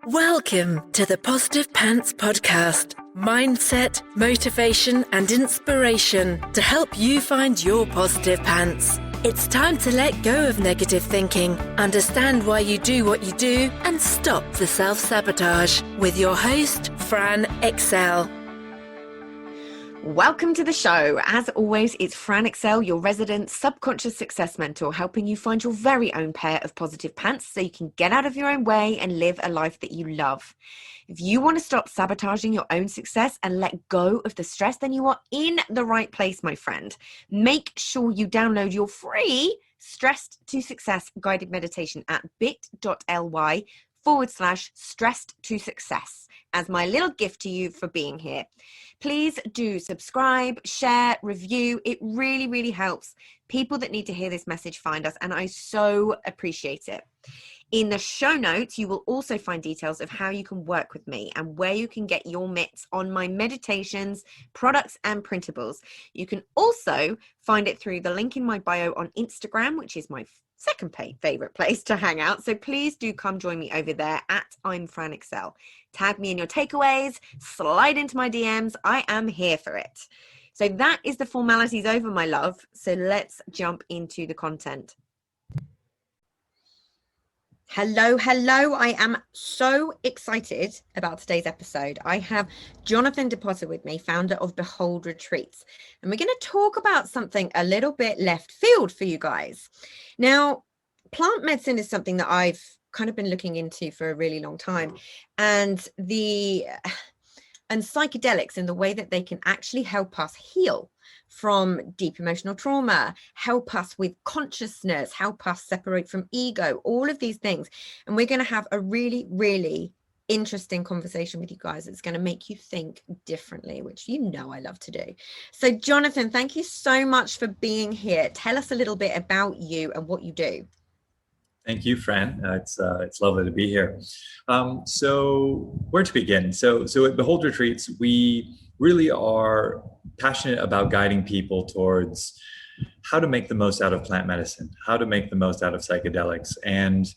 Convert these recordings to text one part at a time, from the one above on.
Welcome to the Positive Pants Podcast. Mindset, motivation, and inspiration to help you find your positive pants. It's time to let go of negative thinking, understand why you do what you do, and stop the self-sabotage. With your host, Fran Excel. Welcome to the show. As always, it's Fran Excel, your resident subconscious success mentor, helping you find your very own pair of positive pants so you can get out of your own way and live a life that you love. If you want to stop sabotaging your own success and let go of the stress, then you are in the right place, my friend. Make sure you download your free Stressed to Success guided meditation at bit.ly/stressed to success as my little gift to you for being here. Please do subscribe, share, review. It really, really helps people that need to hear this message find us, and I so appreciate it. In the show notes, you will also find details of how you can work with me and where you can get your mitts on my meditations, products, and printables. You can also find it through the link in my bio on Instagram, which is my second favorite place to hang out. So please do come join me over there at I'm Fran Excel. Tag me in your takeaways, slide into my DMs. I am here for it. So that is the formalities over, my love. So let's jump into the content. Hello. I am so excited about today's episode. I have Jonathan DePotter with me, founder of Behold Retreats. And we're going to talk about something a little bit left field for you guys. Now, plant medicine is something that I've kind of been looking into for a really long time. And psychedelics and the way that they can actually help us heal from deep emotional trauma, help us with consciousness, help us separate from ego, all of these things. And we're going to have a really, really interesting conversation with you guys. It's going to make you think differently, which you know I love to do. So Jonathan, thank you so much for being here. Tell us a little bit about you and what you do. Thank you, Fran. It's lovely to be here. So where to begin? So at Behold Retreats, we really are passionate about guiding people towards how to make the most out of plant medicine, how to make the most out of psychedelics. And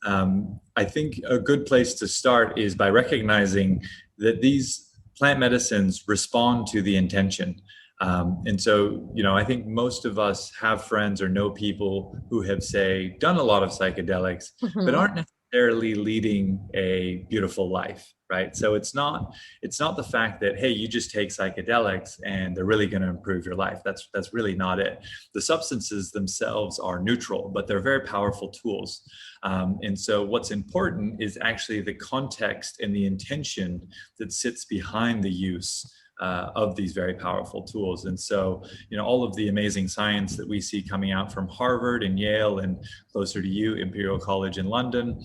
I think a good place to start is by recognizing that these plant medicines respond to the intention. And so, I think most of us have friends or know people who have, say, done a lot of psychedelics, but aren't necessarily leading a beautiful life, right? So it's not the fact that, hey, you just take psychedelics and they're really going to improve your life. That's really not it. The substances themselves are neutral, but they're very powerful tools. And so what's important is actually the context and the intention that sits behind the use of these very powerful tools. And so, all of the amazing science that we see coming out from Harvard and Yale and closer to you, Imperial College in London,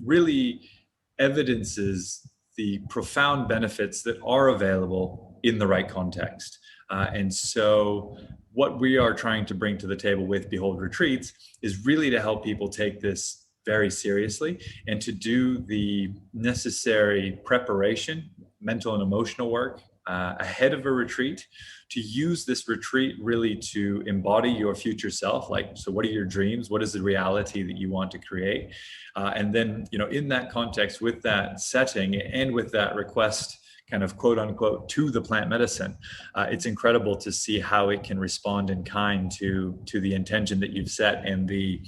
really evidences the profound benefits that are available in the right context. And so what we are trying to bring to the table with Behold Retreats is really to help people take this very seriously and to do the necessary preparation, mental and emotional work ahead of a retreat, to use this retreat really to embody your future self. So what are your dreams? What is the reality that you want to create? And then, in that context, with that setting and with that request, kind of quote unquote, to the plant medicine, it's incredible to see how it can respond in kind to the intention that you've set and the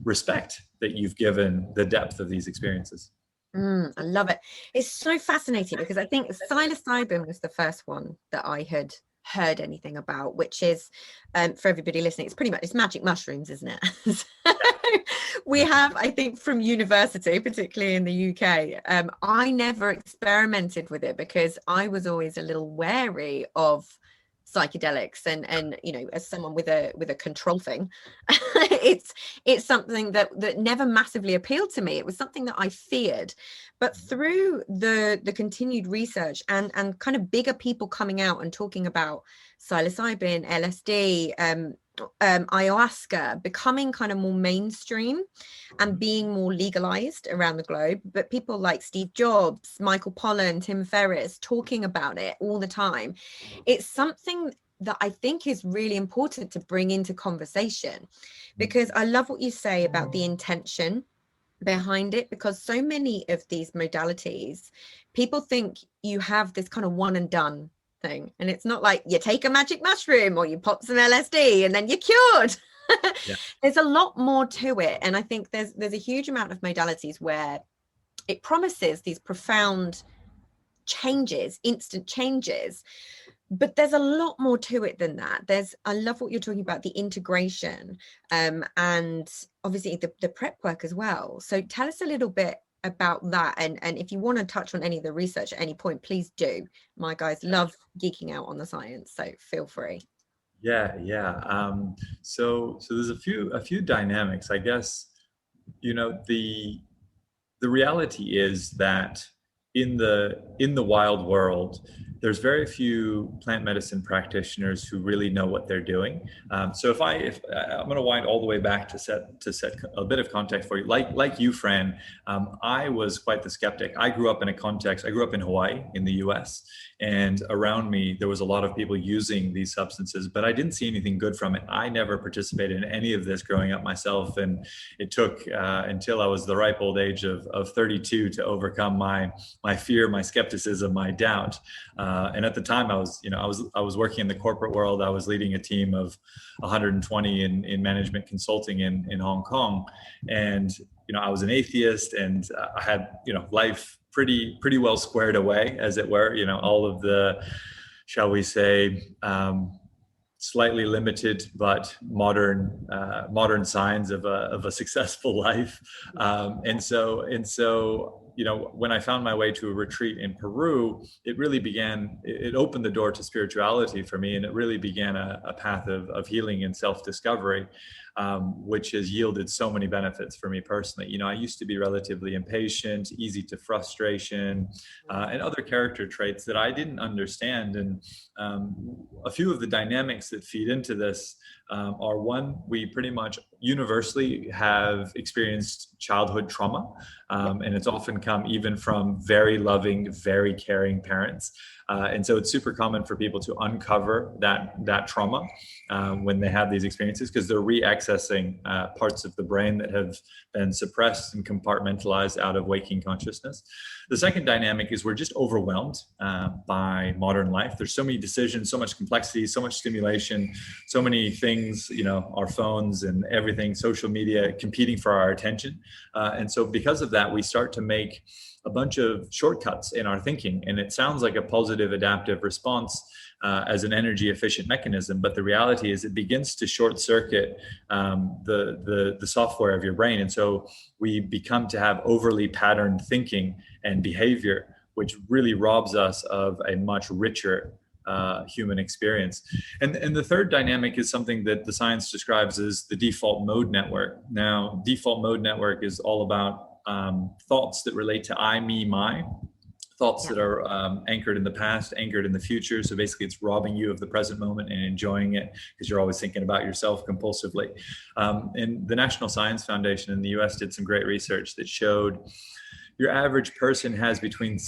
respect that you've given the depth of these experiences. I love it. It's so fascinating because I think psilocybin was the first one that I had heard anything about, which is, for everybody listening, it's magic mushrooms, isn't it? We have, I think, from university, particularly in the UK, I never experimented with it because I was always a little wary of psychedelics and as someone with a control thing, it's something that never massively appealed to me. It was something that I feared, but through the continued research and kind of bigger people coming out and talking about psilocybin, LSD, ayahuasca becoming kind of more mainstream and being more legalized around the globe, but people like Steve Jobs, Michael Pollan, Tim Ferriss talking about it all the time, it's something that I think is really important to bring into conversation, because I love what you say about the intention behind it, because so many of these modalities, people think you have this kind of one and done thing, and it's not like you take a magic mushroom or you pop some LSD and then you're cured. Yeah. There's a lot more to it, and I think there's a huge amount of modalities where it promises these profound changes, instant changes, but there's a lot more to it than that. I love what you're talking about, the integration, and obviously the prep work as well. So tell us a little bit about that, and if you want to touch on any of the research at any point, please do. My guys love geeking out on the science, so feel free. Yeah. So there's a few dynamics, I guess. The reality is that in the wild work, there's very few plant medicine practitioners who really know what they're doing. So if I'm going to wind all the way back to set a bit of context for you, like you, Fran, I was quite the skeptic. I grew up in Hawaii in the U.S., and around me there was a lot of people using these substances, but I didn't see anything good from it. I never participated in any of this growing up myself, and it took until I was the ripe old age of 32 to overcome my fear, my skepticism, my doubt. And at the time, I was working in the corporate world. I was leading a team of 120 in management consulting in Hong Kong, and I was an atheist, and I had life pretty well squared away, as it were. All of the, shall we say, slightly limited but modern signs of a successful life. And so when I found my way to a retreat in Peru, it opened the door to spirituality for me, and it really began a path of healing and self-discovery, which has yielded so many benefits for me personally. I used to be relatively impatient, easy to frustration, and other character traits that I didn't understand. And a few of the dynamics that feed into this are, one, we pretty much universally have experienced childhood trauma, and it's often come even from very loving, very caring parents. And so it's super common for people to uncover that trauma when they have these experiences, because they're re-accessing parts of the brain that have been suppressed and compartmentalized out of waking consciousness. The second dynamic is we're just overwhelmed by modern life. There's so many decisions, so much complexity, so much stimulation, so many things, our phones and everything, social media competing for our attention. And so because of that, we start to make a bunch of shortcuts in our thinking. And it sounds like a positive adaptive response as an energy efficient mechanism, but the reality is it begins to short circuit the software of your brain. And so we become to have overly patterned thinking and behavior, which really robs us of a much richer human experience. And the third dynamic is something that the science describes as the default mode network. Now, default mode network is all about thoughts that relate to I, me, my, thoughts that are anchored in the past, anchored in the future. So basically it's robbing you of the present moment and enjoying it because you're always thinking about yourself compulsively. And the National Science Foundation in the US did some great research that showed your average person has between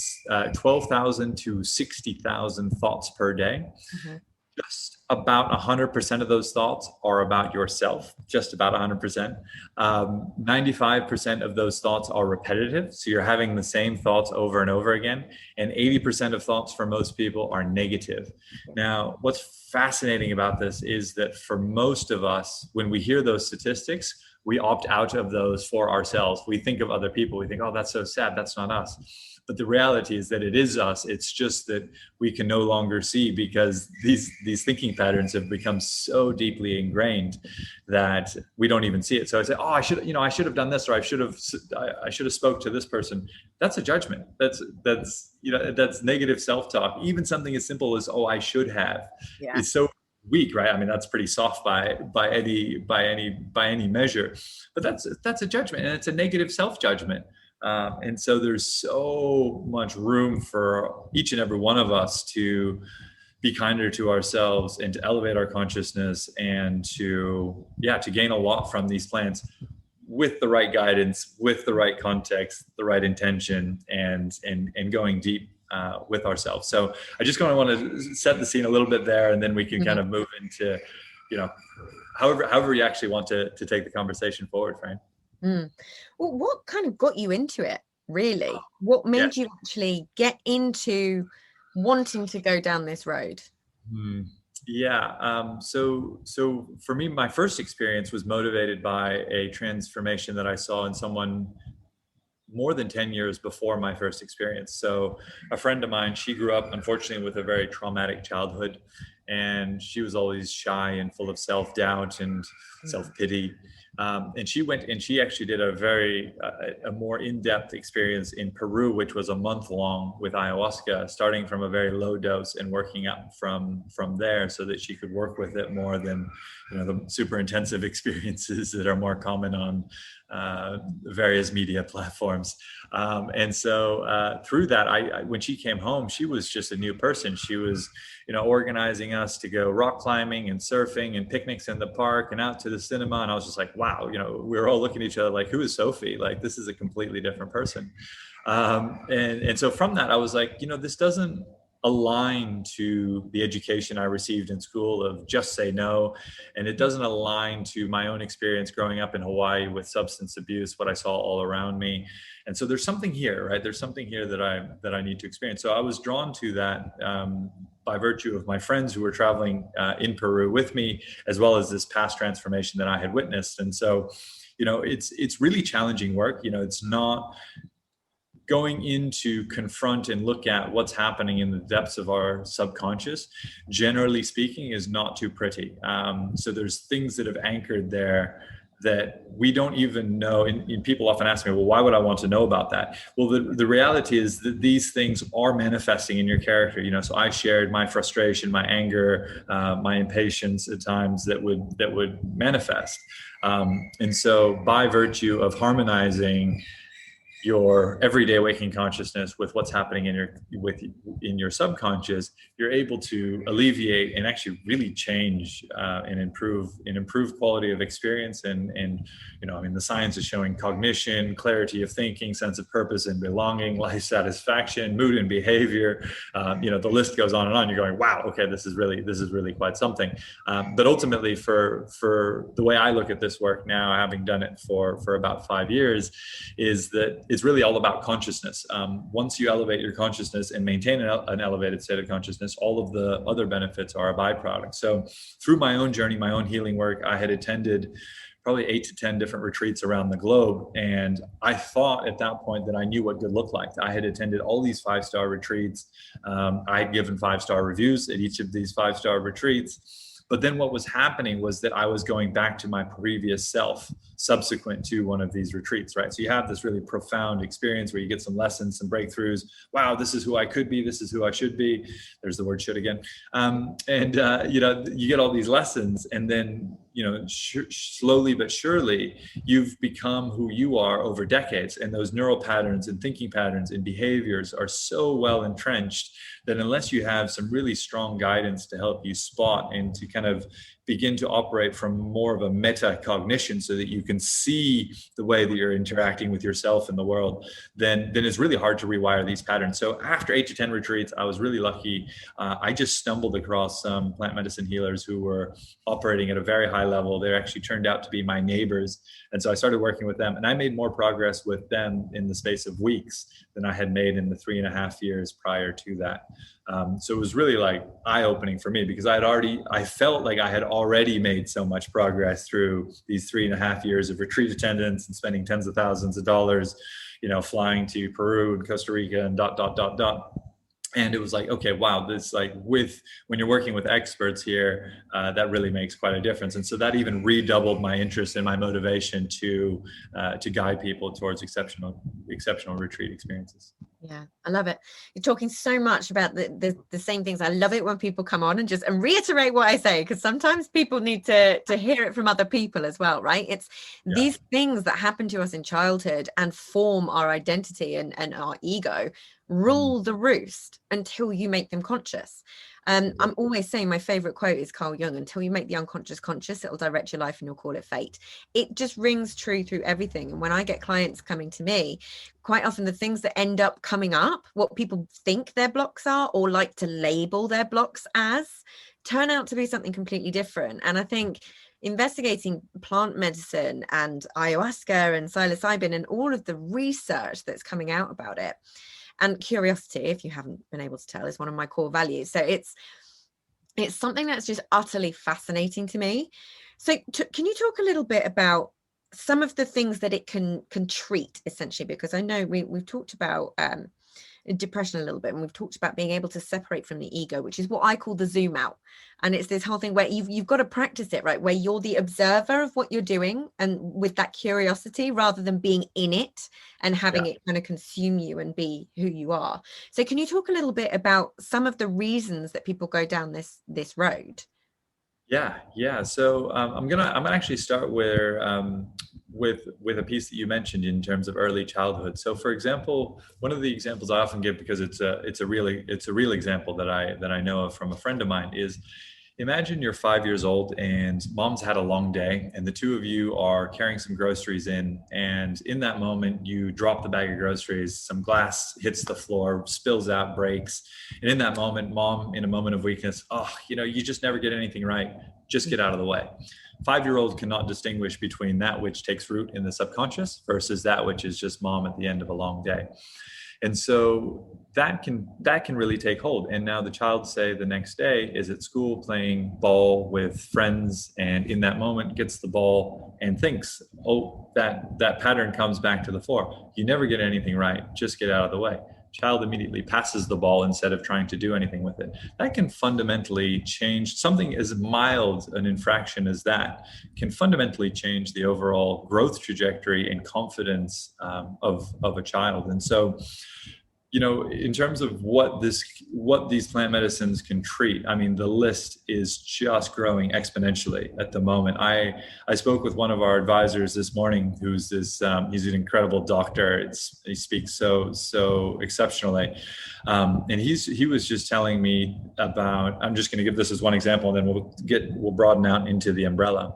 12,000 to 60,000 thoughts per day. Mm-hmm. Just about 100% of those thoughts are about yourself, just about 100%. 95% of those thoughts are repetitive. So you're having the same thoughts over and over again. And 80% of thoughts for most people are negative. Now, what's fascinating about this is that for most of us, when we hear those statistics, we opt out of those for ourselves. We think of other people. We think, oh, that's so sad. That's not us. But the reality is that it is us. It's just that we can no longer see because these thinking patterns have become so deeply ingrained that we don't even see it. So I say, oh, I should have done this, or I should have spoke to this person. That's a judgment. That's negative self-talk. Even something as simple as, oh, I should have, is so weak, right? I mean, that's pretty soft by any measure. But that's a judgment, and it's a negative self-judgment. And so there's so much room for each and every one of us to be kinder to ourselves and to elevate our consciousness and to gain a lot from these plants with the right guidance, with the right context, the right intention, and going deep with ourselves. So I just kind of want to set the scene a little bit there, and then we can kind of move into, however you actually want to take the conversation forward, Frank. Mm. Well, what kind of got you into it, really? What Yeah. made you actually get into wanting to go down this road? Hmm. Yeah. So for me, my first experience was motivated by a transformation that I saw in someone more than 10 years before my first experience. So a friend of mine, she grew up unfortunately with a very traumatic childhood, and she was always shy and full of self-doubt and self-pity. And she went and she actually did a more in-depth experience in Peru, which was a month long with ayahuasca, starting from a very low dose and working up from there, so that she could work with it more than, the super intensive experiences that are more common on various media platforms. And so through that, when she came home, she was just a new person. She was, organizing us to go rock climbing and surfing and picnics in the park and out to the cinema. And I was just like, wow, we were all looking at each other like, who is Sophie? Like, this is a completely different person. And so from that, I was like, this doesn't align to the education I received in school of just say no. And it doesn't align to my own experience growing up in Hawaii with substance abuse, what I saw all around me. And so there's something here, right? There's something here that I need to experience. So I was drawn to that by virtue of my friends who were traveling in Peru with me, as well as this past transformation that I had witnessed. And so, it's really challenging work. It's not going in to confront and look at what's happening in the depths of our subconscious, generally speaking, is not too pretty. So there's things that have anchored there that we don't even know. And people often ask me, well, why would I want to know about that? Well, the reality is that these things are manifesting in your character. So I shared my frustration, my anger, my impatience at times that would manifest. And so by virtue of harmonizing your everyday waking consciousness with what's happening in your subconscious, you're able to alleviate and actually really change and improve quality of experience. And the science is showing cognition, clarity of thinking, sense of purpose and belonging, life satisfaction, mood and behavior. The list goes on and on. You're going, wow, okay, this is really quite something. But ultimately, for the way I look at this work now, having done it for about 5 years, is that it's really all about consciousness. Once you elevate your consciousness and maintain an elevated state of consciousness, all of the other benefits are a byproduct. So through my own journey, my own healing work, I had attended probably 8 to 10 different retreats around the globe. And I thought at that point that I knew what good looked like. I had attended all these 5-star retreats. I had given 5-star reviews at each of these 5-star retreats. But then what was happening was that I was going back to my previous self subsequent to one of these retreats, right? So you have this really profound experience where you get some lessons, some breakthroughs. Wow, this is who I could be. This is who I should be. There's the word should again. You get all these lessons, and then, slowly but surely, you've become who you are over decades. And those neural patterns and thinking patterns and behaviors are so well entrenched that unless you have some really strong guidance to help you spot and to kind of begin to operate from more of a metacognition so that you can see the way that you're interacting with yourself in the world, then it's really hard to rewire these patterns. So after 8 to 10 retreats, I was really lucky. I just stumbled across some plant medicine healers who were operating at a very high level. They actually turned out to be my neighbors. And so I started working with them, and I made more progress with them in the space of weeks than I had made in the 3.5 years prior to that. So it was really like eye-opening for me, because I felt like I had already made so much progress through these 3.5 years of retreat attendance and spending tens of thousands of dollars, flying to Peru and Costa Rica and ... And it was like, okay, wow, this when you're working with experts here, that really makes quite a difference. And so that even redoubled my interest and my motivation to guide people towards exceptional retreat experiences. Yeah, I love it. You're talking so much about the same things. I love it when people come on and reiterate what I say, because sometimes people need to hear it from other people as well, right? It's these things that happen to us in childhood and form our identity and our ego rule the roost until you make them conscious. I'm always saying my favorite quote is Carl Jung: until you make the unconscious conscious, it'll direct your life and you'll call it fate. It just rings true through everything. And when I get clients coming to me, quite often the things that end up coming up, what people think their blocks are or like to label their blocks as, turn out to be something completely different. And I think investigating plant medicine and ayahuasca and psilocybin and all of the research that's coming out about it. And curiosity, if you haven't been able to tell, is one of my core values. So it's something that's just utterly fascinating to me. So can you talk a little bit about some of the things that it can treat, essentially? Because I know we've talked about depression a little bit, and we've talked about being able to separate from the ego, which is what I call the zoom out. And it's this whole thing where you've got to practice it, right, where you're the observer of what you're doing, and with that curiosity, rather than being in it and having it kind of consume you and be who you are. So can you talk a little bit about some of the reasons that people go down this road? Yeah. So I'm gonna actually start where with a piece that you mentioned in terms of early childhood. So, for example, one of the examples I often give, because it's a real example that I know of from a friend of mine, is imagine you're 5 years old and mom's had a long day, and the two of you are carrying some groceries in, and in that moment you drop the bag of groceries, some glass hits the floor, spills out, breaks, and in that moment, mom, in a moment of weakness, you just never get anything right, just get out of the way. 5-year-old cannot distinguish between that which takes root in the subconscious versus that which is just mom at the end of a long day. And so that can really take hold. And now the child, say, the next day is at school playing ball with friends, and in that moment gets the ball and thinks, that pattern comes back to the fore. You never get anything right, just get out of the way. Child immediately passes the ball instead of trying to do anything with it. That can fundamentally change. Something as mild an infraction as that can fundamentally change the overall growth trajectory and confidence of a child. And so, in terms of what these plant medicines can treat, I mean, the list is just growing exponentially at the moment. I spoke with one of our advisors this morning, who's he's an incredible doctor. He speaks so exceptionally. And he was just telling me about, I'm just going to give this as one example, and then we'll broaden out into the umbrella.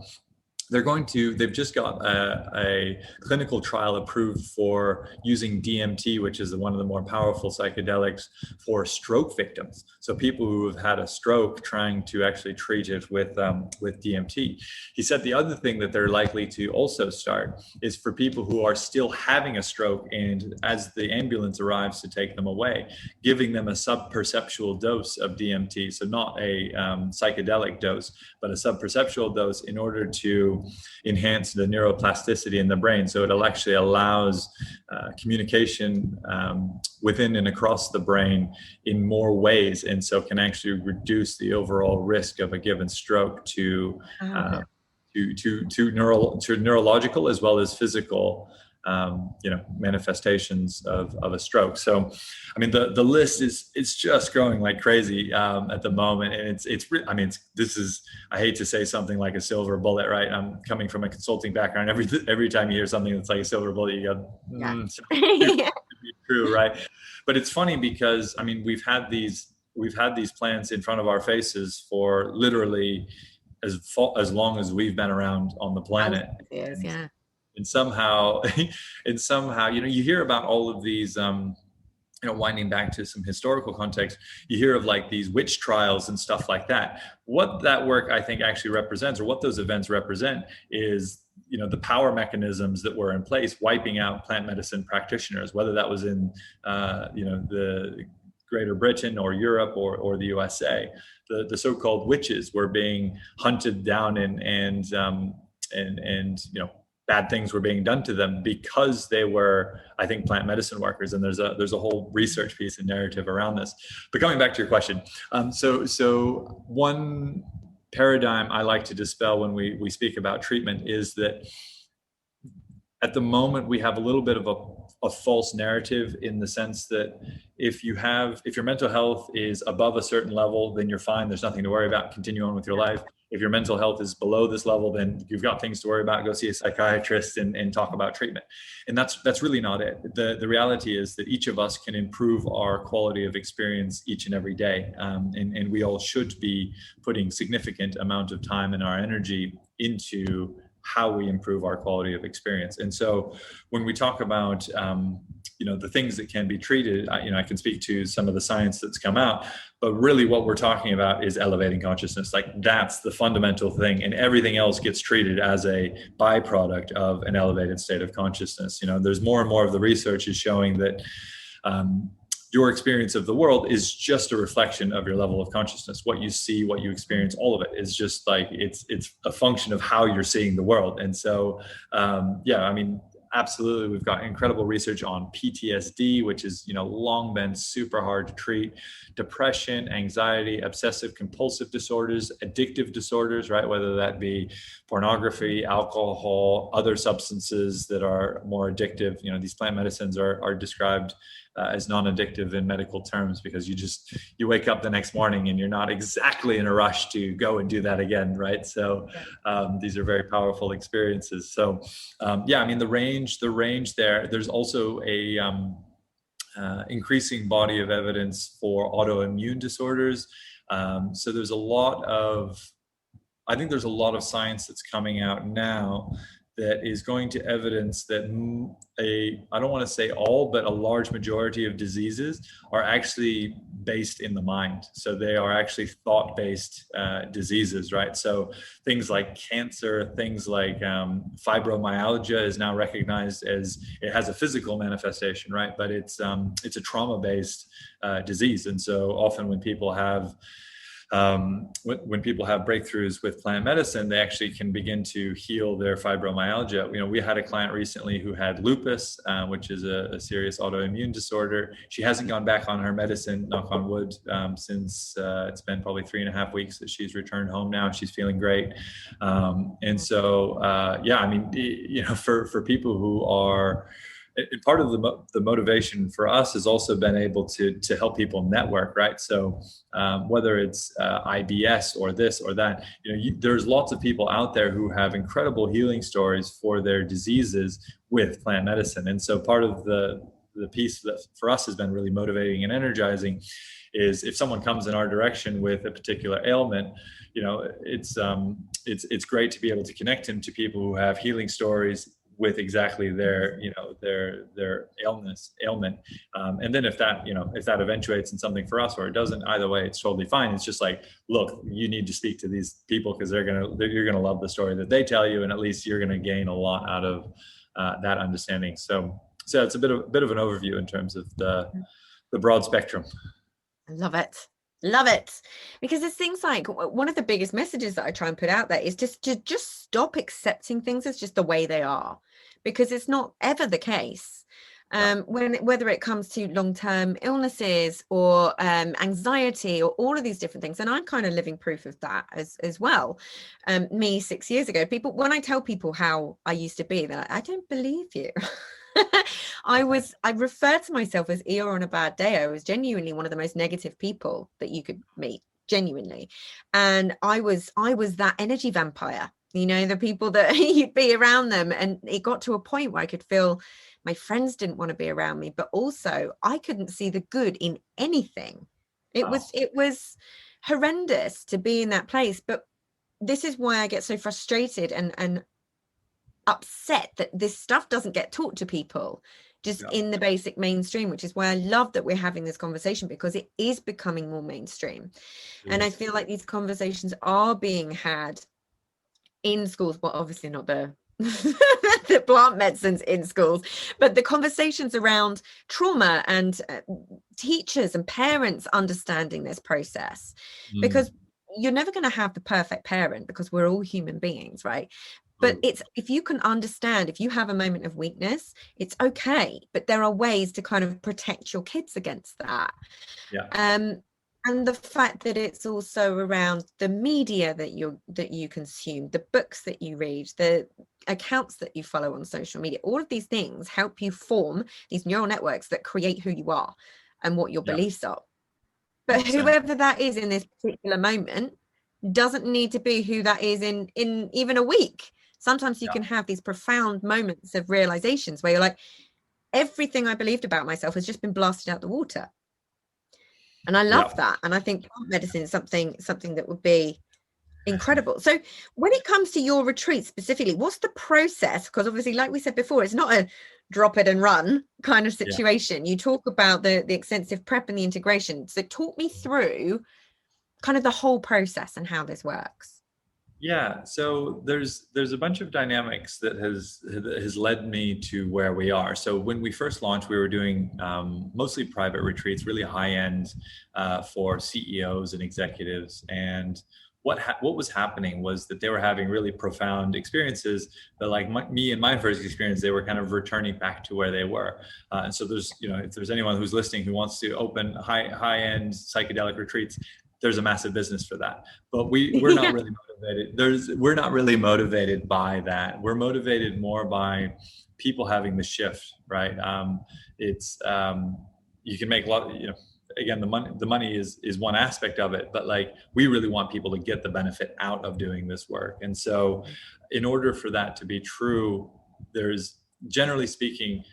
They've just got a clinical trial approved for using DMT, which is one of the more powerful psychedelics, for stroke victims. So people who have had a stroke, trying to actually treat it with DMT. He said the other thing that they're likely to also start is for people who are still having a stroke, and as the ambulance arrives to take them away, giving them a subperceptual dose of DMT. So not a psychedelic dose, but a subperceptual dose, in order to enhance the neuroplasticity in the brain. So it actually allows communication within and across the brain in more ways, and so can actually reduce the overall risk of a given stroke to neurological as well as physical manifestations of a stroke. So, I mean, the list it's just growing like crazy at the moment, and I hate to say something like a silver bullet, right? I'm coming from a consulting background. Every time you hear something that's like a silver bullet, you go, true, right? But it's funny because, I mean, we've had these plants in front of our faces for literally as long as we've been around on the planet. Yes, yeah. And somehow, you hear about all of these, winding back to some historical context, you hear of like these witch trials and stuff like that. What that work, I think, actually represents, or what those events represent, is, the power mechanisms that were in place, wiping out plant medicine practitioners, whether that was in, the Greater Britain or Europe or the USA. The so-called witches were being hunted down and bad things were being done to them because they were, I think, plant medicine workers. And there's a whole research piece and narrative around this. But coming back to your question, so one paradigm I like to dispel when we speak about treatment is that at the moment we have a little bit of a false narrative, in the sense that if your mental health is above a certain level, then you're fine. There's nothing to worry about. Continue on with your life. If your mental health is below this level, then you've got things to worry about. Go see a psychiatrist and talk about treatment. And that's really not it. The reality is that each of us can improve our quality of experience each and every day. And we all should be putting significant amount of time and our energy into how we improve our quality of experience. And so when we talk about, the things that can be treated, I can speak to some of the science that's come out, but really what we're talking about is elevating consciousness. Like, that's the fundamental thing, and everything else gets treated as a byproduct of an elevated state of consciousness. There's more and more of the research is showing that your experience of the world is just a reflection of your level of consciousness. What you see, what you experience, all of it is just like, it's a function of how you're seeing the world. And so, absolutely, we've got incredible research on PTSD, which is, long been super hard to treat, depression, anxiety, obsessive compulsive disorders, addictive disorders, right? Whether that be pornography, alcohol, other substances that are more addictive. These plant medicines are described as non-addictive in medical terms, because you wake up the next morning and you're not exactly in a rush to go and do that again, right? So these are very powerful experiences. So the range there's also a increasing body of evidence for autoimmune disorders. So there's a lot of science that's coming out now that is going to evidence that I don't want to say all, but a large majority of diseases are actually based in the mind. So they are actually thought-based diseases, right? So things like cancer, things like fibromyalgia is now recognized as, it has a physical manifestation, right? But it's a trauma-based disease. And so often when people have breakthroughs with plant medicine, they actually can begin to heal their fibromyalgia. We had a client recently who had lupus, which is a serious autoimmune disorder. She hasn't gone back on her medicine, knock on wood, since it's been probably 3.5 weeks that she's returned home now. She's feeling great. And so, for people who are, and part of the motivation for us has also been able to help people network, right? So whether it's IBS or this or that, there's lots of people out there who have incredible healing stories for their diseases with plant medicine. And so part of the piece that for us has been really motivating and energizing is, if someone comes in our direction with a particular ailment, it's great to be able to connect them to people who have healing stories with exactly their ailment. And then if that eventuates in something for us, or it doesn't, either way, it's totally fine. It's just like, look, you need to speak to these people because you're going to love the story that they tell you. And at least you're going to gain a lot out of that understanding. So it's a bit of an overview in terms of the broad spectrum. I love it. Because there's things like, one of the biggest messages that I try and put out there is just to stop accepting things as just the way they are, because it's not ever the case. Whether it comes to long-term illnesses or anxiety or all of these different things, and I'm kind of living proof of that as well. Me 6 years ago, when I tell people how I used to be, they're like, I don't believe you. I refer to myself as Eeyore on a bad day. I was genuinely one of the most negative people that you could meet, genuinely. And I was that energy vampire, the people that you'd be around them. And it got to a point where I could feel my friends didn't want to be around me, but also I couldn't see the good in anything. It was horrendous to be in that place. But this is why I get so frustrated and upset that this stuff doesn't get taught to people in the basic mainstream, which is why I love that we're having this conversation, because it is becoming more mainstream. And I feel like these conversations are being had in schools, well, obviously not the the plant medicines in schools, but the conversations around trauma and teachers and parents understanding this process, because you're never going to have the perfect parent, because we're all human beings, right? But if you can understand, if you have a moment of weakness, it's okay. But there are ways to kind of protect your kids against that. And the fact that it's also around the media that you consume, the books that you read, the accounts that you follow on social media, all of these things help you form these neural networks that create who you are and what your beliefs are. But whoever that is in this particular moment doesn't need to be who that is in even a week. Sometimes you can have these profound moments of realizations where you're like, everything I believed about myself has just been blasted out the water. And I love that. And I think plant medicine is something that would be Incredible. So when it comes to your retreat specifically, what's the process? Because obviously, like we said before, it's not a drop it and run kind of situation. You talk about the extensive prep and the integration. So talk me through kind of the whole process and how this works. Yeah, so there's a bunch of dynamics that has led me to where we are. So when we first launched, we were doing mostly private retreats, really high end for CEOs and executives. And what was happening was that they were having really profound experiences, but like me and my first experience, they were kind of returning back to where they were. And so there's, if there's anyone who's listening who wants to open high end psychedelic retreats, there's a massive business for that. But we're not really motivated. We're not really motivated by that. We're motivated more by people having the shift, right? It's you can make a lot, again, the money is one aspect of it, but like we really want people to get the benefit out of doing this work. And so in order for that to be true, there's, generally speaking,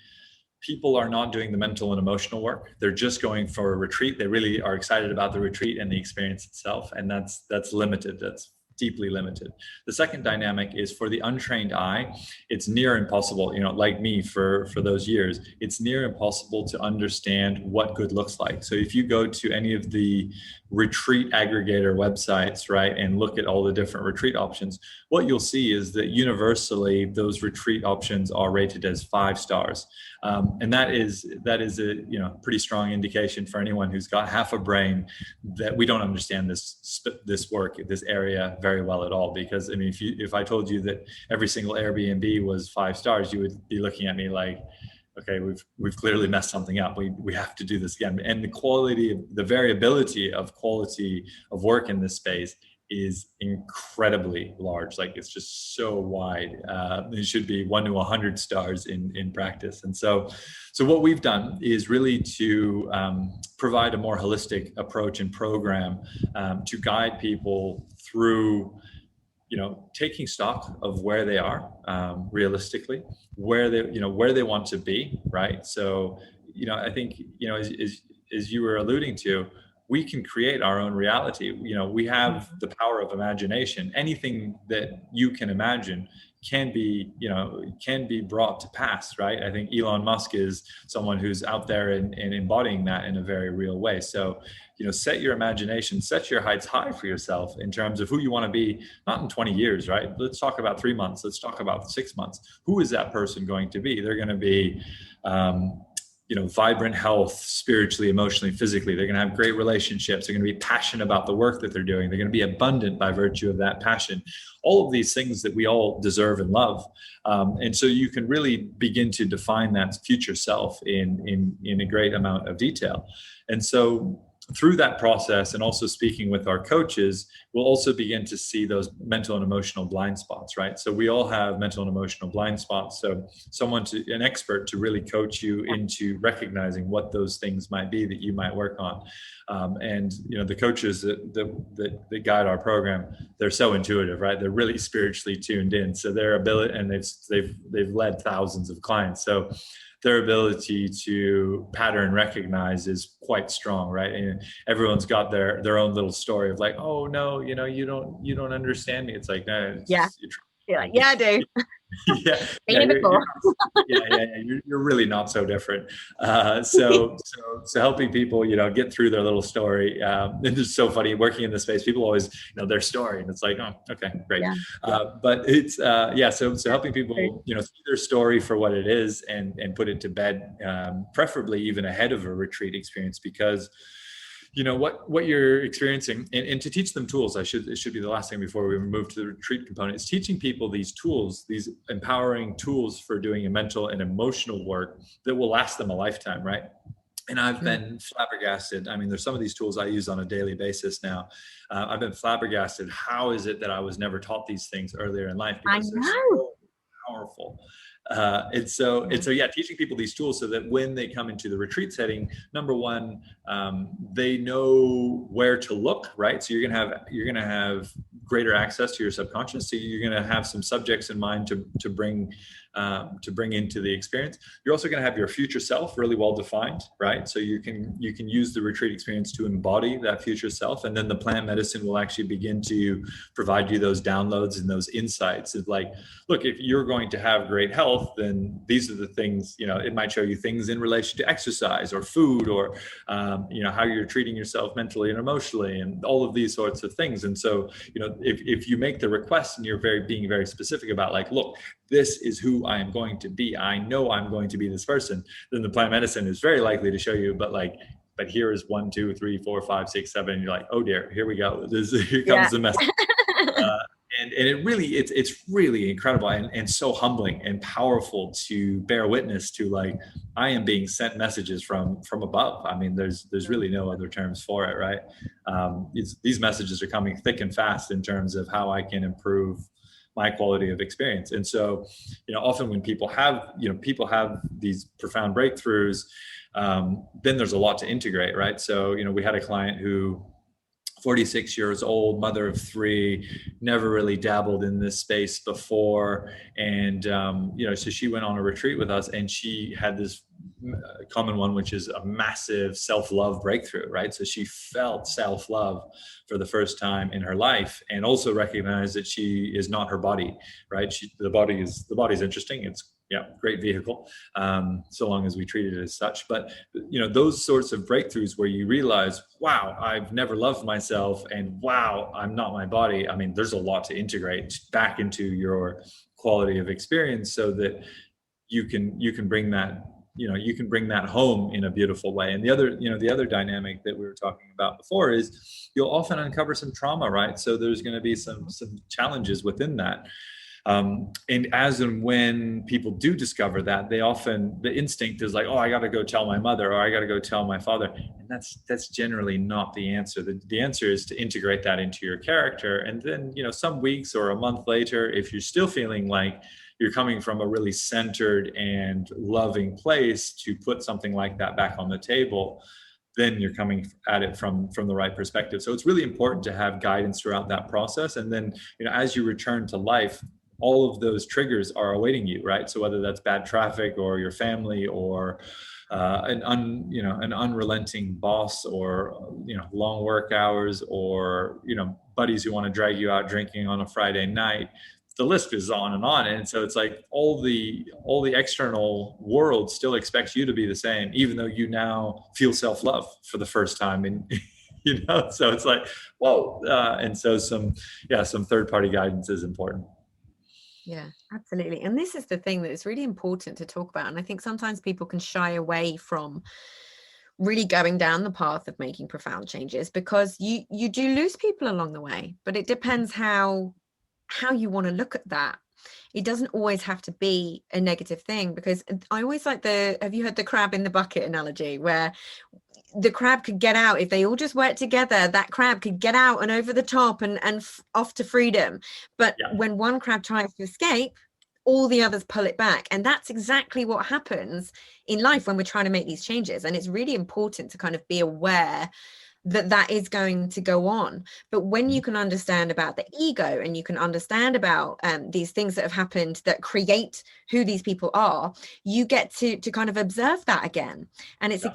people are not doing the mental and emotional work. They're just going for a retreat. They really are excited about the retreat and the experience itself. And that's limited. That's deeply limited. The second dynamic is for the untrained eye, it's near impossible, like me for those years, it's near impossible to understand what good looks like. So if you go to any of the retreat aggregator websites, right, and look at all the different retreat options, what you'll see is that universally those retreat options are rated as 5 stars. And that is a pretty strong indication for anyone who's got half a brain that we don't understand this work, this area very well at all. Because I mean, if I told you that every single Airbnb was 5 stars, you would be looking at me like, okay, we've clearly messed something up. We have to do this again. And the variability of quality of work in this space is incredibly large. Like it's just so wide. It should be 1 to 100 stars in practice. And so what we've done is really to provide a more holistic approach and program to guide people through, taking stock of where they are realistically, where they want to be, right? So, I think, as you were alluding to, we can create our own reality. We have the power of imagination. Anything that you can imagine can be brought to pass, right? I think Elon Musk is someone who's out there and embodying that in a very real way. So, set your imagination, set your heights high for yourself in terms of who you want to be, not in 20 years, right? Let's talk about 3 months. Let's talk about 6 months. Who is that person going to be? They're going to be, vibrant health, spiritually, emotionally, physically. They're going to have great relationships. They're going to be passionate about the work that they're doing. They're going to be abundant by virtue of that passion. All of these things that we all deserve and love. And so you can really begin to define that future self in a great amount of detail. And so through that process, and also speaking with our coaches, we'll also begin to see those mental and emotional blind spots, right? So we all have mental and emotional blind spots. So an expert to really coach you into recognizing what those things might be that you might work on. And the coaches that guide our program, they're so intuitive, right? They're really spiritually tuned in. So their ability, and they've led thousands of clients. So their ability to pattern recognize is quite strong, right? And everyone's got their own little story of like, oh no, you don't understand me. It's like, no, I do. You're really not so different. So helping people, get through their little story. And it's so funny working in this space. People always know their story, and it's like, oh, okay, great. Yeah. But it's so helping people, see their story for what it is and put it to bed, preferably even ahead of a retreat experience, because what you're experiencing, and to teach them tools. It should be the last thing before we move to the retreat component. It's teaching people these tools, these empowering tools for doing a mental and emotional work that will last them a lifetime, right? And I've been flabbergasted. I mean, there's some of these tools I use on a daily basis now. I've been flabbergasted. How is it that I was never taught these things earlier in life? Because they're so powerful. And so teaching people these tools so that when they come into the retreat setting, number one, they know where to look, right? So you're gonna have greater access to your subconscious. So you're gonna have some subjects in mind to bring to bring into the experience. You're also going to have your future self really well defined, right? So you can use the retreat experience to embody that future self, and then the plant medicine will actually begin to provide you those downloads and those insights. It's like, look, if you're going to have great health, then these are the things, it might show you things in relation to exercise or food, or how you're treating yourself mentally and emotionally, and all of these sorts of things. And so, if you make the request and you're being very specific about, like, look, this is who I am going to be, I know I'm going to be this person, then the plant medicine is very likely to show you, but here is 1, 2, 3, 4, 5, 6, 7, and you're like, oh dear, here we go. Here comes the message. And it really, it's really incredible and so humbling and powerful to bear witness to, like, I am being sent messages from above. I mean, there's really no other terms for it, right? These messages are coming thick and fast in terms of how I can improve my quality of experience. And so, often when people have these profound breakthroughs, then there's a lot to integrate, right? So, we had a client who, 46 years old, mother of 3, never really dabbled in this space before. And, so she went on a retreat with us, and she had this common one, which is a massive self-love breakthrough, right? So she felt self-love for the first time in her life, and also recognized that she is not her body, right? The body's interesting. It's great vehicle, so long as we treat it as such. But those sorts of breakthroughs where you realize, wow, I've never loved myself, and wow, I'm not my body. I mean, there's a lot to integrate back into your quality of experience, so that you can bring that home in a beautiful way. And the other dynamic that we were talking about before is you'll often uncover some trauma, right? So there's going to be some challenges within that. And as and when people do discover that, the instinct is like, oh, I got to go tell my mother, or I got to go tell my father. And that's generally not the answer. The answer is to integrate that into your character. And then, some weeks or a month later, if you're still feeling like you're coming from a really centered and loving place, to put something like that back on the table, then you're coming at it from the right perspective. So it's really important to have guidance throughout that process. And then, as you return to life, all of those triggers are awaiting you, right? So whether that's bad traffic, or your family, or an unrelenting boss, or long work hours, or buddies who want to drag you out drinking on a Friday night, the list is on and on. And so it's like all the external world still expects you to be the same, even though you now feel self-love for the first time. And so it's like, whoa. And so some third-party guidance is important. Yeah, absolutely. And this is the thing that is really important to talk about. And I think sometimes people can shy away from really going down the path of making profound changes, because you do lose people along the way. But it depends how you want to look at that. It doesn't always have to be a negative thing, because I always like have you heard the crab in the bucket analogy, where the crab could get out if they all just work together? That crab could get out and over the top and off to freedom. But when one crab tries to escape, all the others pull it back. And that's exactly what happens in life when we're trying to make these changes. And it's really important to kind of be aware that is going to go on. But when you can understand about the ego, and you can understand about these things that have happened that create who these people are, you get to kind of observe that again. And it's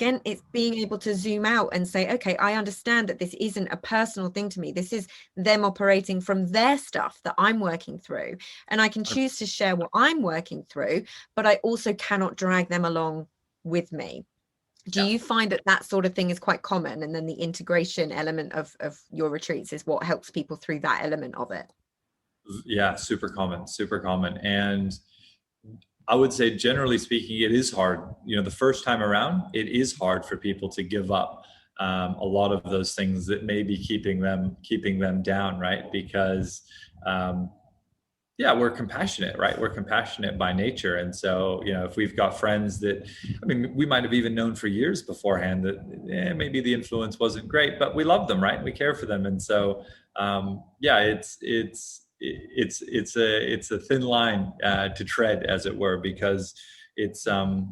being able to zoom out and say, okay, I understand that this isn't a personal thing to me. This is them operating from their stuff that I'm working through. And I can choose to share what I'm working through, but I also cannot drag them along with me. Do you find that sort of thing is quite common? And then the integration element of your retreats is what helps people through that element of it? Yeah, super common. And I would say, generally speaking, it is hard. The first time around, it is hard for people to give up a lot of those things that may be keeping them down, right? Because we're compassionate, right? We're compassionate by nature. And so, if we've got friends that, we might have even known for years beforehand that maybe the influence wasn't great, but we love them, right? We care for them. And so, it's a thin line to tread, as it were, because it's a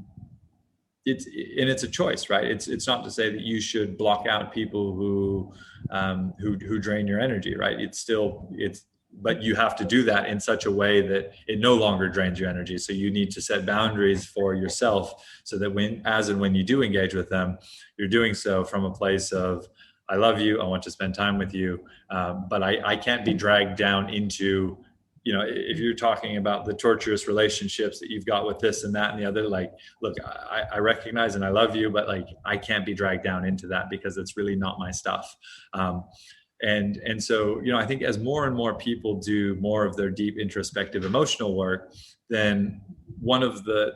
choice, right? It's not to say that you should block out people who drain your energy, right? but you have to do that in such a way that it no longer drains your energy. So you need to set boundaries for yourself so that when you do engage with them, you're doing so from a place of, I love you, I want to spend time with you, but I can't be dragged down into, if you're talking about the torturous relationships that you've got with this and that and the other, like, look, I recognize and I love you, but like, I can't be dragged down into that because it's really not my stuff. And so, I think as more and more people do more of their deep introspective emotional work, then one of the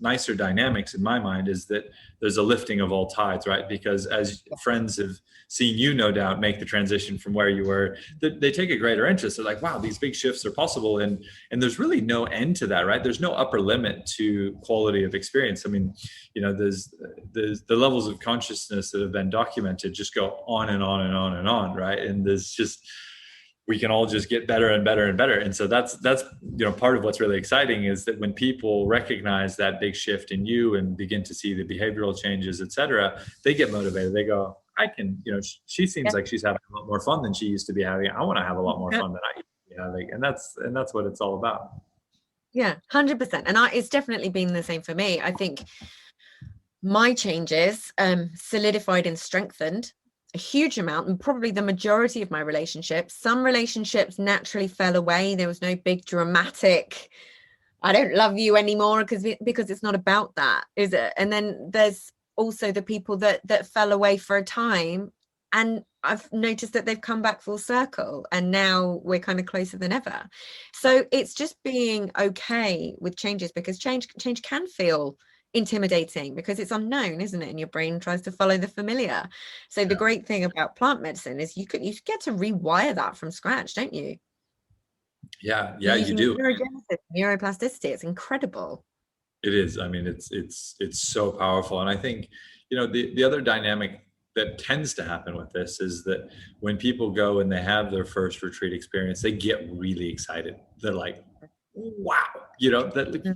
nicer dynamics in my mind is that there's a lifting of all tides, right? Because as friends have seen you, no doubt, make the transition from where you were, they take a greater interest. They're like, wow, these big shifts are possible. And there's really no end to that, right? There's no upper limit to quality of experience. I mean, there's the levels of consciousness that have been documented just go on and on and on and on, right? And there's just, we can all just get better and better and better. And so that's part of what's really exciting is that when people recognize that big shift in you and begin to see the behavioral changes, et cetera, they get motivated. They go, I can, she seems like she's having a lot more fun than she used to be having. I want to have a lot more fun than I used to be having. And that's what it's all about. Yeah, 100%. And it's definitely been the same for me. I think my changes solidified and strengthened a huge amount, and probably the majority of my relationships. Some relationships naturally fell away. There was no big dramatic, I don't love you anymore, because it's not about that, is it? And then there's also the people that fell away for a time, and I've noticed that they've come back full circle, and now we're kind of closer than ever. So it's just being okay with changes, because change can feel intimidating because it's unknown, isn't it? And your brain tries to follow the familiar. So the great thing about plant medicine is you get to rewire that from scratch, don't you? Yeah, you do. Neurogenesis, neuroplasticity, it's incredible. It is. I mean, it's so powerful. And I think, the other dynamic that tends to happen with this is that when people go and they have their first retreat experience, they get really excited. They're like, wow,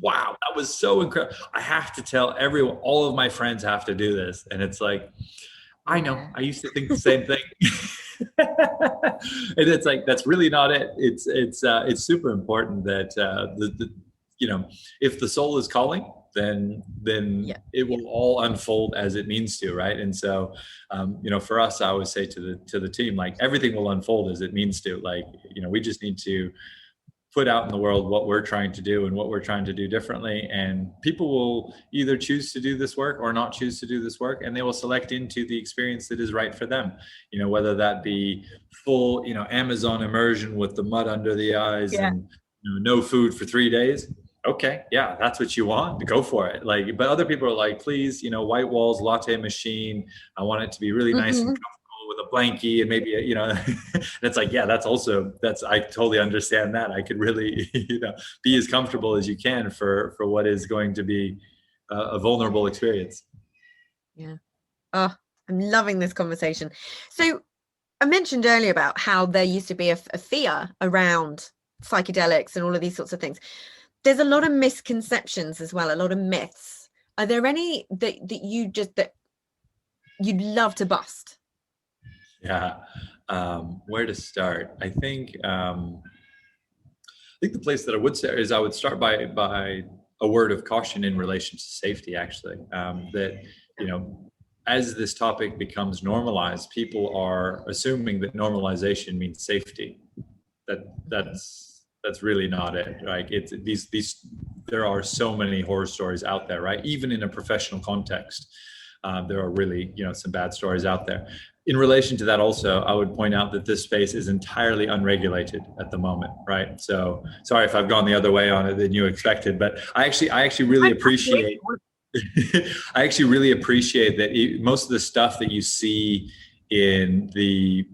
wow, that was so incredible. I have to tell everyone, all of my friends have to do this. And it's like, I know, I used to think the same thing. And it's like, that's really not it. It's super important that if the soul is calling, then it will all unfold as it means to, right? And so, for us, I always say to the team, like, everything will unfold as it means to. Like, we just need to put out in the world what we're trying to do and what we're trying to do differently. And people will either choose to do this work or not choose to do this work, and they will select into the experience that is right for them. Whether that be full, Amazon immersion with the mud under the eyes and no food for 3 days. Okay, yeah, that's what you want, go for it. Like, but other people are like, please, white walls, latte machine. I want it to be really nice and comfortable with a blankie and maybe, and it's like, yeah, I totally understand that. I could really, be as comfortable as you can for what is going to be a vulnerable experience. Yeah. Oh, I'm loving this conversation. So I mentioned earlier about how there used to be a fear around psychedelics and all of these sorts of things. There's a lot of misconceptions as well, a lot of myths. Are there any that you'd love to bust? Yeah. Where to start? I think the place that I would say is I would start by a word of caution in relation to safety, actually. That, as this topic becomes normalized, people are assuming that normalization means safety. That's really not it. Like, it's there are so many horror stories out there, right? Even in a professional context, there are really, some bad stories out there. In relation to that also, I would point out that this space is entirely unregulated at the moment, right? So sorry if I've gone the other way on it than you expected, but I actually really appreciate that most of the stuff that you see in the,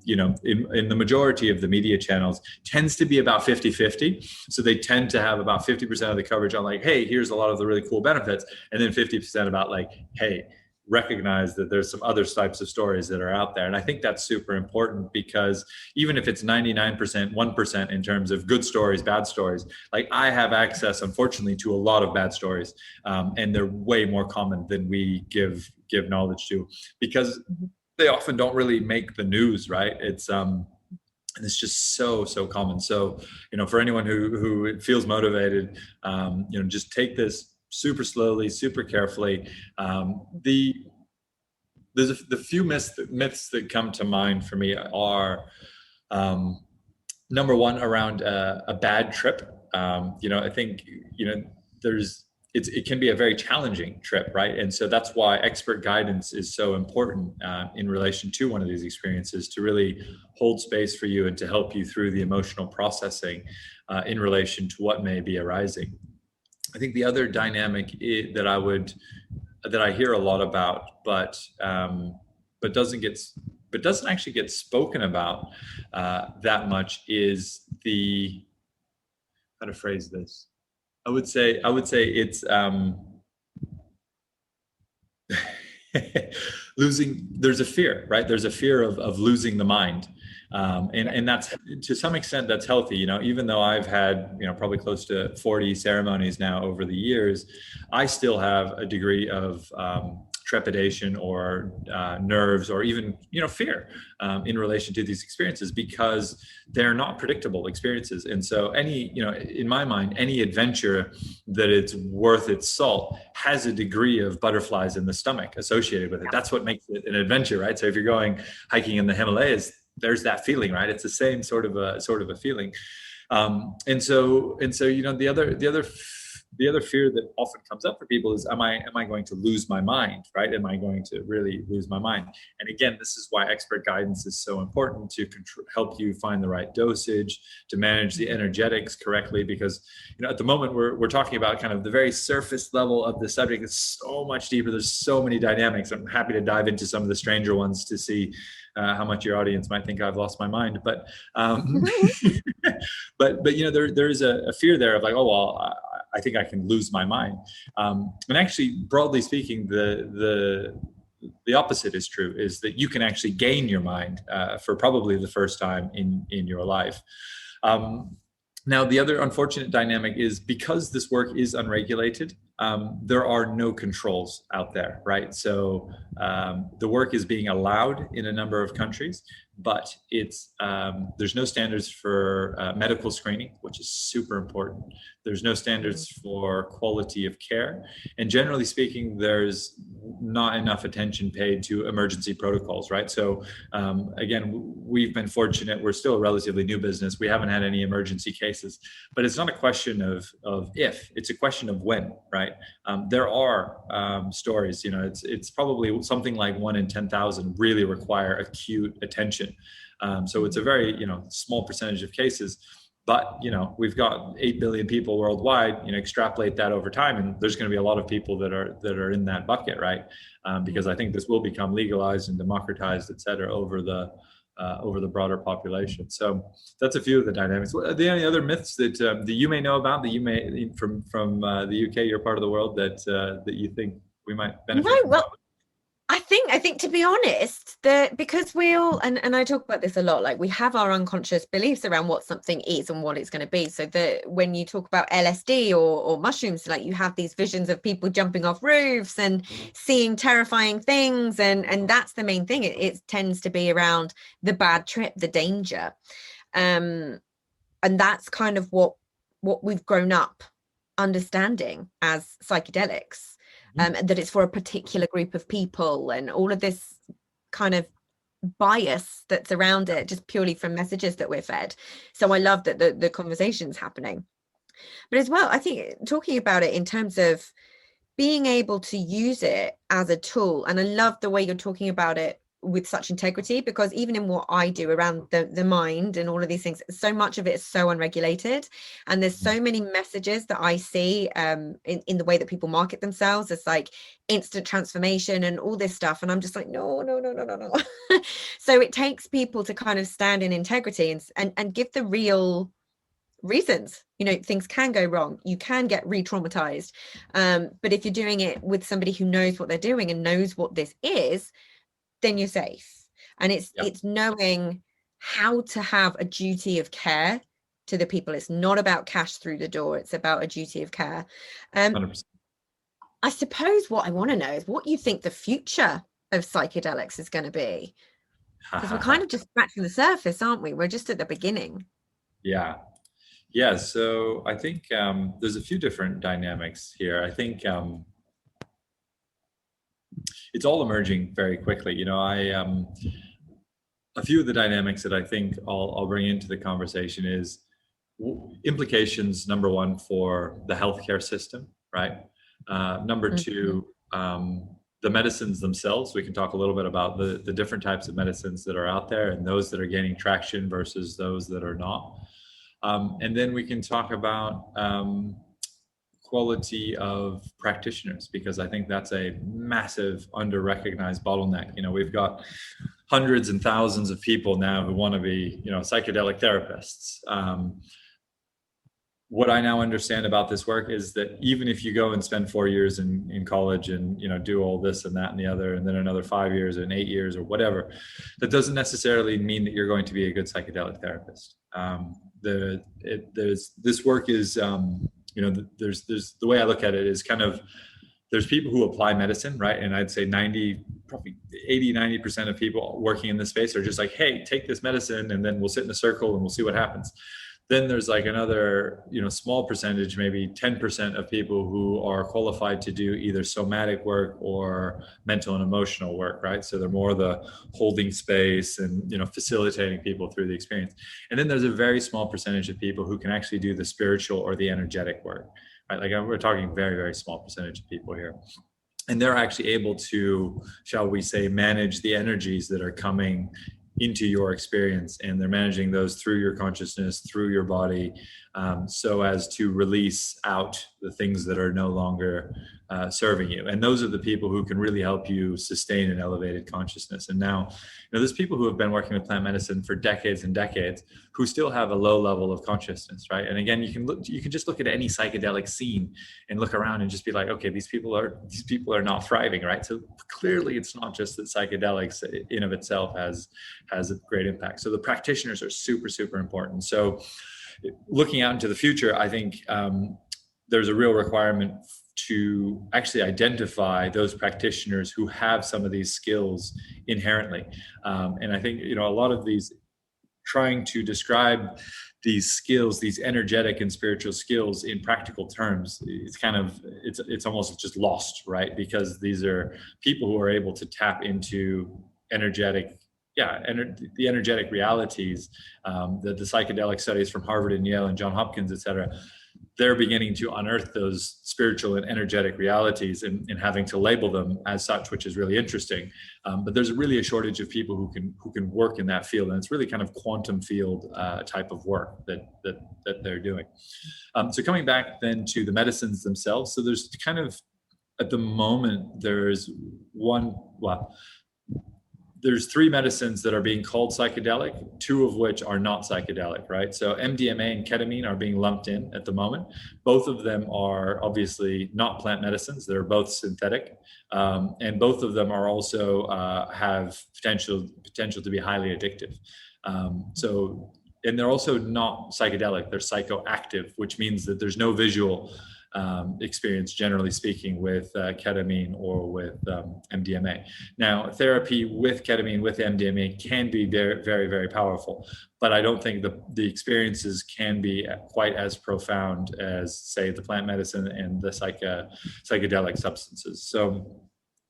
in the majority of the media channels tends to be about 50-50. So they tend to have about 50% of the coverage on like, hey, here's a lot of the really cool benefits. And then 50% about like, hey, recognize that there's some other types of stories that are out there. And I think that's super important, because even if it's 99%, 1% in terms of good stories, bad stories, like, I have access, unfortunately, to a lot of bad stories. And they're way more common than we give knowledge to, because they often don't really make the news, right? It's And it's just so common. So, for anyone who feels motivated, just take this super slowly, super carefully. The few myths that come to mind for me are, number one, around a bad trip. I think it can be a very challenging trip, right? And so that's why expert guidance is so important in relation to one of these experiences, to really hold space for you and to help you through the emotional processing in relation to what may be arising. I think the other dynamic that I hear a lot about, but doesn't actually get spoken about that much, is how to phrase this. I would say it's losing. There's a fear, right? There's a fear of losing the mind, and that's, to some extent, that's healthy. Even though I've had probably close to 40 ceremonies now over the years, I still have a degree of trepidation or nerves, or even fear in relation to these experiences, because they're not predictable experiences. And so in my mind, any adventure that it's worth its salt has a degree of butterflies in the stomach associated with it. That's what makes it an adventure, right? So if you're going hiking in the Himalayas, there's that feeling, right? It's the same sort of a feeling. And so the other fear that often comes up for people is, am I going to lose my mind, right? Am I going to really lose my mind? And again, this is why expert guidance is so important, to help you find the right dosage, to manage the energetics correctly, because at the moment we're talking about kind of the very surface level of the subject. It's so much deeper. There's so many dynamics. I'm happy to dive into some of the stranger ones to see how much your audience might think I've lost my mind. But but there is a fear there of like, oh well, I think I can lose my mind. And actually, broadly speaking, the opposite is true, is that you can actually gain your mind for probably the first time in your life. Now, the other unfortunate dynamic is, because this work is unregulated, there are no controls out there, right? So the work is being allowed in a number of countries, but there's no standards for medical screening, which is super important. There's no standards for quality of care. And generally speaking, there's not enough attention paid to emergency protocols, right? So again, we've been fortunate. We're still a relatively new business. We haven't had any emergency cases, but it's not a question of if, it's a question of when, right? There are stories, it's probably something like 1 in 10,000 really require acute attention. So it's a very, small percentage of cases. But, we've got 8 billion people worldwide, extrapolate that over time, and there's going to be a lot of people that are in that bucket, right? Because I think this will become legalized and democratized, et cetera, over the broader population. So that's a few of the dynamics. Are there any other myths that you may know about, that you may, from the UK, your part of the world, that you think we might benefit from? Well, I think to be honest, that because we all, and I talk about this a lot, like we have our unconscious beliefs around what something is and what it's going to be. So that when you talk about LSD or mushrooms, like you have these visions of people jumping off roofs and seeing terrifying things, and that's the main thing. It tends to be around the bad trip, the danger, and that's kind of what we've grown up understanding as psychedelics. That it's for a particular group of people, and all of this kind of bias that's around it, just purely from messages that we're fed. So I love that the conversation's happening. But as well, I think talking about it in terms of being able to use it as a tool, and I love the way you're talking about it with such integrity, because even in what I do around the mind and all of these things, so much of it is so unregulated, and there's so many messages that I see in the way that people market themselves. It's like instant transformation and all this stuff, and I'm just like, no. So it takes people to kind of stand in integrity and give the real reasons. Things can go wrong, you can get re-traumatized, but if you're doing it with somebody who knows what they're doing and knows what this is, then you're safe. And it's knowing how to have a duty of care to the people. It's not about cash through the door, it's about a duty of care. 100%. I suppose what I want to know is what you think the future of psychedelics is going to be. Because we're kind of just scratching the surface, aren't we? We're just at the beginning. Yeah. Yeah. So I think there's a few different dynamics here. I think it's all emerging very quickly. A few of the dynamics that I think I'll bring into the conversation is implications, number one, for the healthcare system, right? Number two, the medicines themselves. We can talk a little bit about the different types of medicines that are out there and those that are gaining traction versus those that are not. And then we can talk about quality of practitioners, because I think that's a massive under-recognized bottleneck. We've got hundreds and thousands of people now who want to be, psychedelic therapists. What I now understand about this work is that even if you go and spend 4 years in college and do all this and that and the other, and then another 5 years and 8 years or whatever, that doesn't necessarily mean that you're going to be a good psychedelic therapist. This work is there's the way I look at it is kind of, there's people who apply medicine, right? And I'd say 90% of people working in this space are just like, hey, take this medicine and then we'll sit in a circle and we'll see what happens. Then there's like another, small percentage, maybe 10% of people who are qualified to do either somatic work or mental and emotional work, right? So they're more the holding space and, facilitating people through the experience. And then there's a very small percentage of people who can actually do the spiritual or the energetic work, right? Like we're talking very, very small percentage of people here. And they're actually able to, shall we say, manage the energies that are coming into your experience, and they're managing those through your consciousness, through your body, so as to release out the things that are no longer serving you. And those are the people who can really help you sustain an elevated consciousness. And now, there's people who have been working with plant medicine for decades and decades who still have a low level of consciousness, right? And again, you can just look at any psychedelic scene and look around and just be like, okay, these people are not thriving, right? So clearly it's not just that psychedelics in of itself has a great impact. So the practitioners are super, super important. So looking out into the future, I think there's a real requirement to actually identify those practitioners who have some of these skills inherently. And I think, a lot of these, trying to describe these skills, these energetic and spiritual skills in practical terms, it's almost just lost, right? Because these are people who are able to tap into the energetic realities, the psychedelic studies from Harvard and Yale and Johns Hopkins, et cetera. They're beginning to unearth those spiritual and energetic realities and having to label them as such, which is really interesting. But there's really a shortage of people who can work in that field, and it's really kind of quantum field type of work that they're doing. So coming back then to the medicines themselves, so there's kind of, at the moment, there's three medicines that are being called psychedelic, two of which are not psychedelic, right? So MDMA and ketamine are being lumped in at the moment. Both of them are obviously not plant medicines. They're both synthetic. And both of them are also have potential to be highly addictive. And they're also not psychedelic. They're psychoactive, which means that there's no visual experience, generally speaking, with ketamine or with MDMA. Now, therapy with ketamine, with MDMA can be very, very, very powerful, but I don't think the experiences can be quite as profound as, say, the plant medicine and the psychedelic substances. So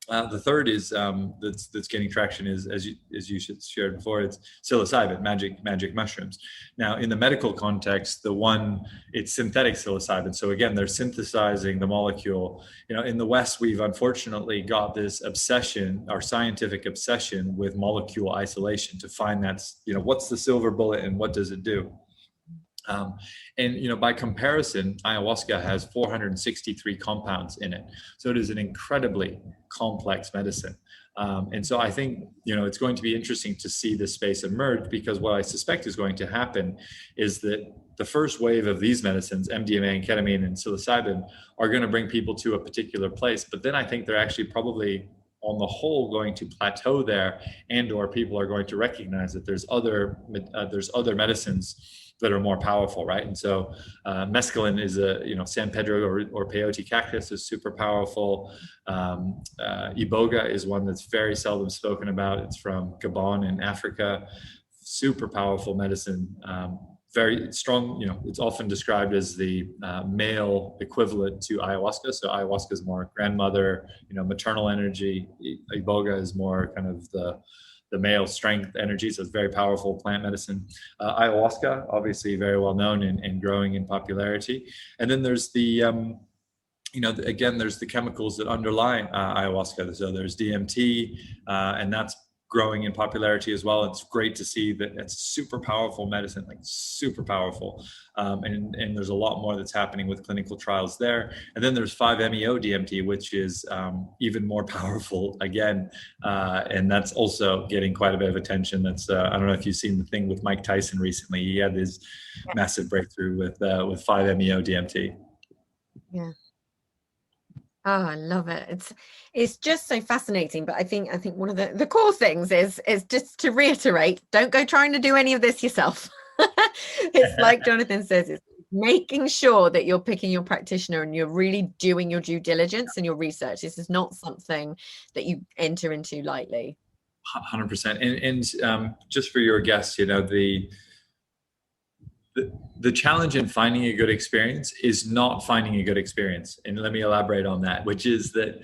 the third is that's gaining traction is, as you shared before, it's psilocybin, magic mushrooms. Now, in the medical context, it's synthetic psilocybin. So again, they're synthesizing the molecule. In the West, we've unfortunately got this obsession, our scientific obsession, with molecule isolation to find what's the silver bullet and what does it do. And by comparison, ayahuasca has 463 compounds in it. So it is an incredibly complex medicine. And so I think, it's going to be interesting to see this space emerge, because what I suspect is going to happen is that the first wave of these medicines, MDMA and ketamine and psilocybin, are going to bring people to a particular place. But then I think they're actually probably on the whole going to plateau there, and or people are going to recognize that there's other medicines that are more powerful, right? And so mescaline is San Pedro or peyote cactus is super powerful. Iboga is one that's very seldom spoken about. It's from Gabon in Africa. Super powerful medicine. Very strong, it's often described as the male equivalent to ayahuasca. So ayahuasca is more grandmother, maternal energy. Iboga is more kind of the male strength energy. So it's very powerful plant medicine. Ayahuasca, obviously very well known and growing in popularity. And then there's the, again, there's the chemicals that underlie ayahuasca. So there's DMT, and that's growing in popularity as well. It's great to see that it's super powerful medicine, like super powerful. And there's a lot more that's happening with clinical trials there. And then there's 5-MeO DMT, which is even more powerful again. And that's also getting quite a bit of attention. That's, I don't know if you've seen the thing with Mike Tyson recently. He had this massive breakthrough with 5-MeO DMT. Yeah. Oh, I love it. It's just so fascinating. But I think one of the core things is just to reiterate, don't go trying to do any of this yourself. It's like Jonathan says, it's making sure that you're picking your practitioner and you're really doing your due diligence and your research. This is not something that you enter into lightly. 100%. And just for your guests, the challenge in finding a good experience is not finding a good experience. And let me elaborate on that, which is that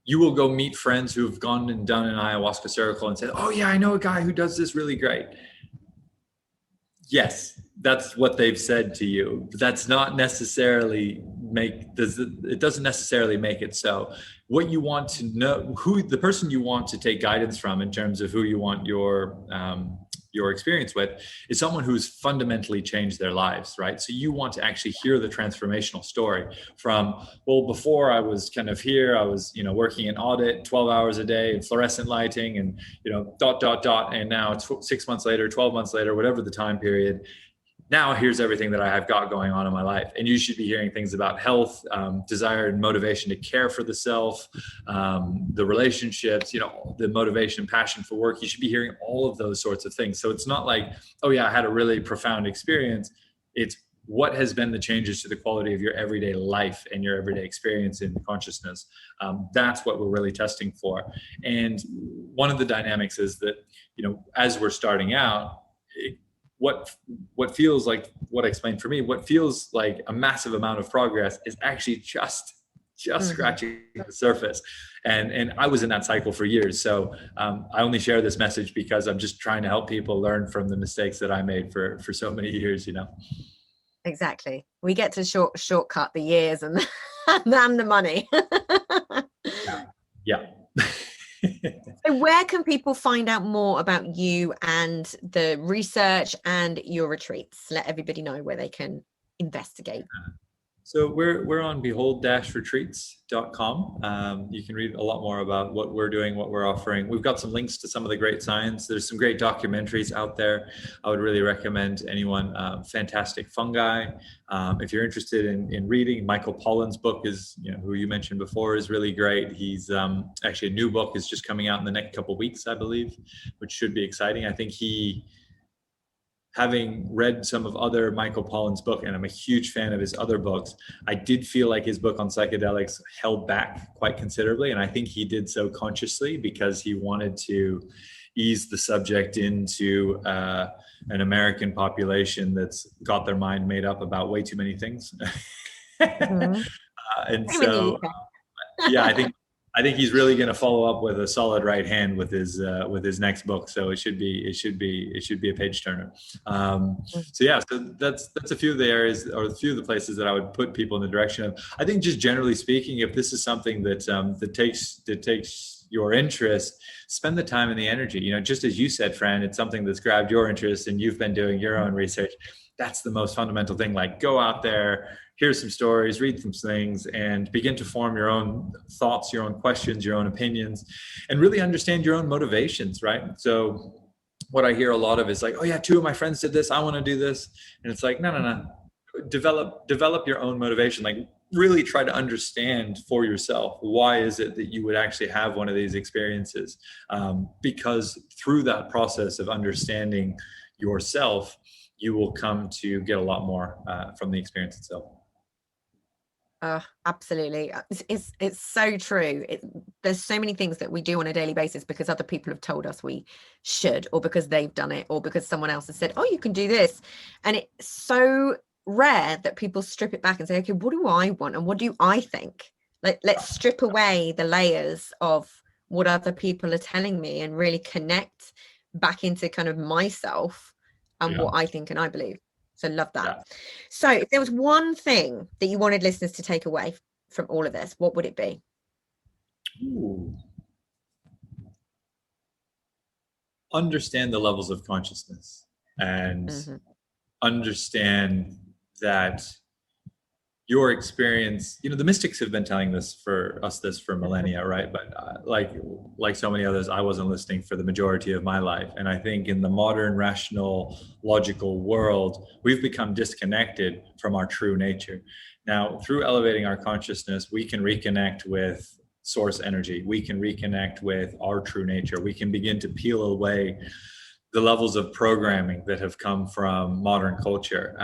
you will go meet friends who've gone and done an ayahuasca circle and said, oh yeah, I know a guy who does this really great. Yes, that's what they've said to you. But that's not necessarily it doesn't necessarily make it so. What you want to know, who the person you want to take guidance from in terms of who you want your experience with, is someone who's fundamentally changed their lives, right? So you want to actually hear the transformational story from, well, before I was kind of here, I was, working in audit 12 hours a day and fluorescent lighting and, and now it's 6 months later, 12 months later, whatever the time period. Now here's everything that I have got going on in my life. And you should be hearing things about health, desire and motivation to care for the self, the relationships, the motivation, passion for work. You should be hearing all of those sorts of things. So it's not like, oh yeah, I had a really profound experience. It's what has been the changes to the quality of your everyday life and your everyday experience in consciousness. That's what we're really testing for. And one of the dynamics is that, as we're starting out, what feels like, what I explained for me, what feels like a massive amount of progress is actually just scratching the surface. And I was in that cycle for years. So I only share this message because I'm just trying to help people learn from the mistakes that I made for so many years, Exactly. We get to shortcut the years and the money. Yeah. So where can people find out more about you and the research and your retreats? Let everybody know where they can investigate. So we're on behold-retreats.com. You can read a lot more about what we're doing, what we're offering. We've got some links to some of the great science. There's some great documentaries out there. I would really recommend anyone. Fantastic Fungi. If you're interested in reading, Michael Pollan's book is, who you mentioned before, is really great. He's actually a new book is just coming out in the next couple of weeks, I believe, which should be exciting. I think having read some of other Michael Pollan's book, and I'm a huge fan of his other books, I did feel like his book on psychedelics held back quite considerably. And I think he did so consciously because he wanted to ease the subject into an American population that's got their mind made up about way too many things. Mm-hmm. And so, I think he's really going to follow up with a solid right hand with his next book. So it should be a page turner. So that's a few of the areas or a few of the places that I would put people in the direction of. I think just generally speaking, if this is something that takes your interest, spend the time and the energy. Just as you said, Fran, it's something that's grabbed your interest and you've been doing your own research. That's the most fundamental thing. Like, go out there, hear some stories, read some things, and begin to form your own thoughts, your own questions, your own opinions, and really understand your own motivations, right? So what I hear a lot of is like, oh yeah, 2 of my friends did this, I want to do this. And it's like, no. Develop your own motivation. Like, really try to understand for yourself, why is it that you would actually have one of these experiences? Because through that process of understanding yourself, you will come to get a lot more from the experience itself. Absolutely. It's so true. There's so many things that we do on a daily basis because other people have told us we should, or because they've done it, or because someone else has said, oh, you can do this. And it's so rare that people strip it back and say, okay, what do I want and what do I think? Like, let's strip away the layers of what other people are telling me and really connect back into kind of myself and what I think and I believe. So love that. Yeah. So if there was one thing that you wanted listeners to take away from all of this, what would it be? Ooh. Understand the levels of consciousness and understand that your experience, the mystics have been telling this for millennia, right? But like so many others, I wasn't listening for the majority of my life. And I think in the modern, rational, logical world, we've become disconnected from our true nature. Now, through elevating our consciousness, we can reconnect with source energy. We can reconnect with our true nature. We can begin to peel away the levels of programming that have come from modern culture,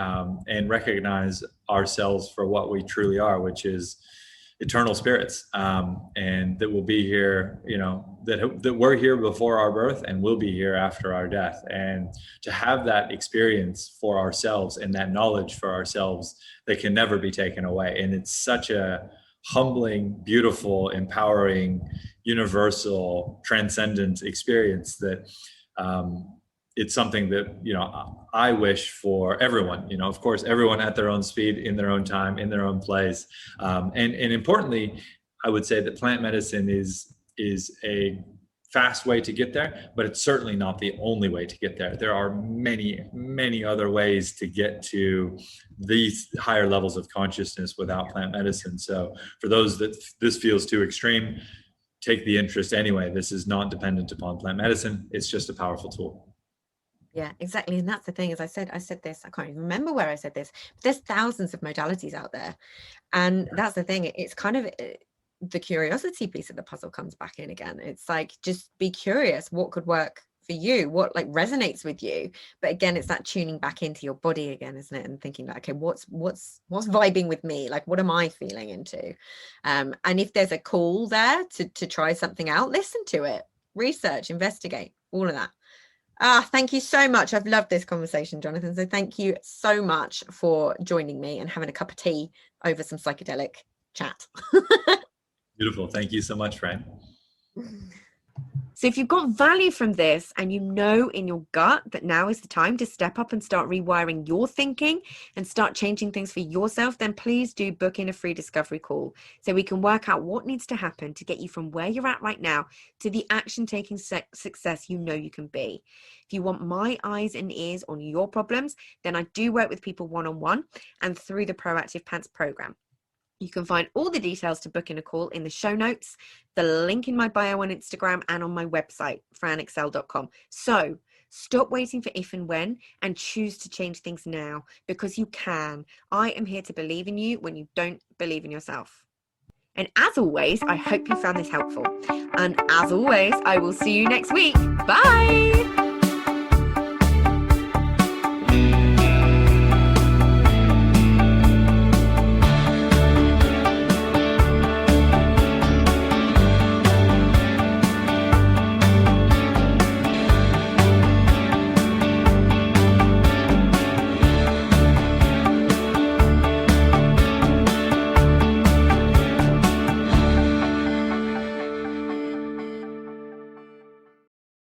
and recognize ourselves for what we truly are, which is eternal spirits, and that will be here, that we're here before our birth and will be here after our death. And to have that experience for ourselves and that knowledge for ourselves that can never be taken away. And it's such a humbling, beautiful, empowering, universal, transcendent experience that it's something that, I wish for everyone, of course, everyone at their own speed, in their own time, in their own place. And importantly, I would say that plant medicine is a fast way to get there, but it's certainly not the only way to get there. There are many, many other ways to get to these higher levels of consciousness without plant medicine. So for those that this feels too extreme, take the interest anyway. This is not dependent upon plant medicine. It's just a powerful tool. Yeah, exactly. And that's the thing, as I said this, I can't even remember where I said this, but there's thousands of modalities out there. And that's the thing. It's kind of the curiosity piece of the puzzle comes back in again. It's like, just be curious. What could work for you? What resonates with you? But again, it's that tuning back into your body again, isn't it? And thinking like, okay, what's vibing with me? Like, what am I feeling into? And if there's a call there to try something out, listen to it, research, investigate, all of that. Thank you so much. I've loved this conversation, Jonathan. So thank you so much for joining me and having a cup of tea over some psychedelic chat. Beautiful. Thank you so much, Fran. So if you've got value from this and you know in your gut that now is the time to step up and start rewiring your thinking and start changing things for yourself, then please do book in a free discovery call so we can work out what needs to happen to get you from where you're at right now to the action-taking success you know you can be. If you want my eyes and ears on your problems, then I do work with people one-on-one and through the Proactive Pants program. You can find all the details to book in a call in the show notes, the link in my bio on Instagram and on my website, franexcel.com. So stop waiting for if and when and choose to change things now, because you can. I am here to believe in you when you don't believe in yourself. And as always, I hope you found this helpful. And as always, I will see you next week. Bye.